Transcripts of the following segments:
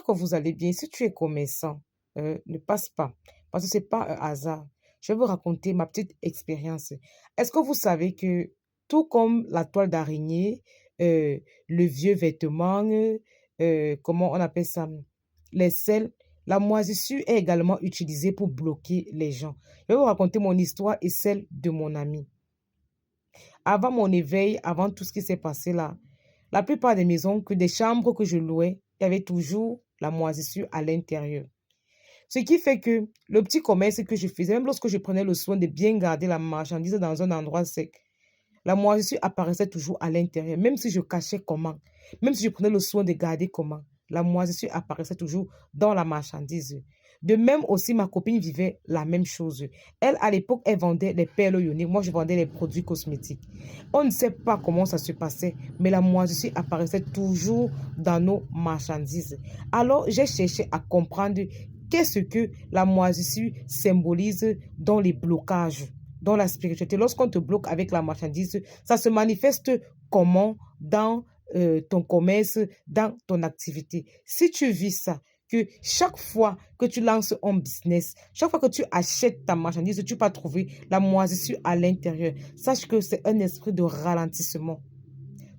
que vous allez bien. Si tu es commerçant, ne passe pas, parce que ce n'est pas un hasard. Je vais vous raconter ma petite expérience. Est-ce que vous savez que tout comme la toile d'araignée, le vieux vêtement, comment on appelle ça, les selles, la moisissure est également utilisée pour bloquer les gens. Je vais vous raconter mon histoire et celle de mon ami. Avant mon éveil, avant tout ce qui s'est passé là, la plupart des maisons, que des chambres que je louais, il y avait toujours la moisissure à l'intérieur. Ce qui fait que le petit commerce que je faisais, même lorsque je prenais le soin de bien garder la marchandise dans un endroit sec, la moisissure apparaissait toujours à l'intérieur, même si je cachais comment, même si je prenais le soin de garder comment, la moisissure apparaissait toujours dans la marchandise. De même aussi, ma copine vivait la même chose. Elle, à l'époque, elle vendait les perles ioniques. Moi, je vendais les produits cosmétiques. On ne sait pas comment ça se passait, mais la moisissure apparaissait toujours dans nos marchandises. Alors, j'ai cherché à comprendre qu'est-ce que la moisissure symbolise dans les blocages, dans la spiritualité. Lorsqu'on te bloque avec la marchandise, ça se manifeste comment dans ton commerce, dans ton activité. Si tu vis ça, que chaque fois que tu lances un business, chaque fois que tu achètes ta marchandise, tu vas trouver la moisissure à l'intérieur. Sache que c'est un esprit de ralentissement.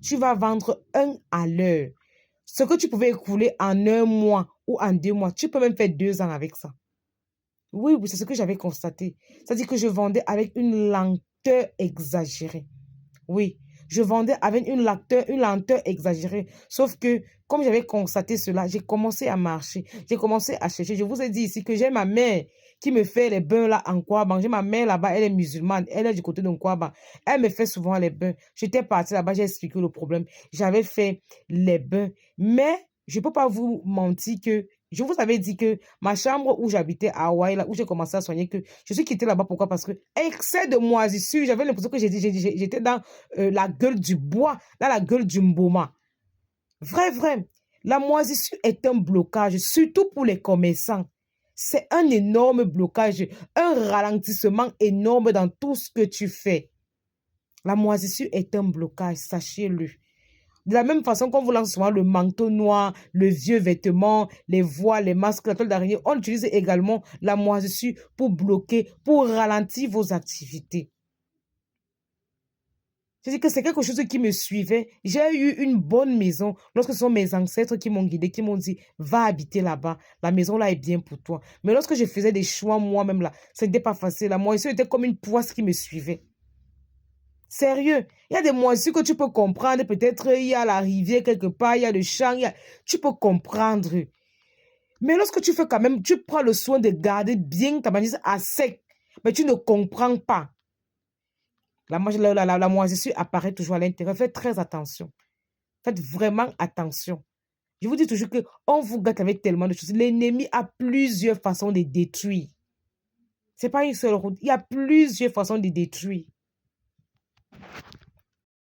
Tu vas vendre un à l'heure. Ce que tu pouvais écouler en un mois ou en 2 mois, tu peux même faire 2 ans avec ça. Oui, oui, c'est ce que j'avais constaté. C'est-à-dire que je vendais avec une lenteur exagérée. Oui, je vendais avec une lenteur exagérée. Sauf que, comme j'avais constaté cela, j'ai commencé à marcher. J'ai commencé à chercher. Je vous ai dit ici que j'ai ma mère qui me fait les bains là en Kouaban. J'ai ma mère là-bas, elle est musulmane. Elle est du côté de Kouaban. Elle me fait souvent les bains. J'étais partie là-bas, j'ai expliqué le problème. J'avais fait les bains. Mais je ne peux pas vous mentir que je vous avais dit que ma chambre où j'habitais à Hawaï, là où j'ai commencé à soigner, que je suis quittée là-bas. Pourquoi? Parce que excès de moisissure. J'avais l'impression que j'étais dans la gueule du bois, dans la gueule du mboma. Vrai, vrai. La moisissure est un blocage, surtout pour les commerçants. C'est un énorme blocage, un ralentissement énorme dans tout ce que tu fais. La moisissure est un blocage, sachez-le. De la même façon qu'on vous lance souvent le manteau noir, le vieux vêtement, les voiles, les masques, la toile d'araignée, on utilise également la moisissure pour bloquer, pour ralentir vos activités. C'est-à-dire que c'est quelque chose qui me suivait. J'ai eu une bonne maison lorsque ce sont mes ancêtres qui m'ont guidé, qui m'ont dit, va habiter là-bas. La maison là est bien pour toi. Mais lorsque je faisais des choix moi-même là, ce n'était pas facile. La moisissure était comme une poisse qui me suivait. Sérieux, il y a des moissures que tu peux comprendre. Peut-être il y a la rivière quelque part, il y a le champ, tu peux comprendre. Mais lorsque tu fais quand même, tu prends le soin de garder bien ta marchandise à sec, mais tu ne comprends pas. La moisissure apparaît toujours à l'intérieur. Faites très attention. Faites vraiment attention. Je vous dis toujours qu'on vous gâte avec tellement de choses. L'ennemi a plusieurs façons de détruire. Ce n'est pas une seule route. Il y a plusieurs façons de détruire.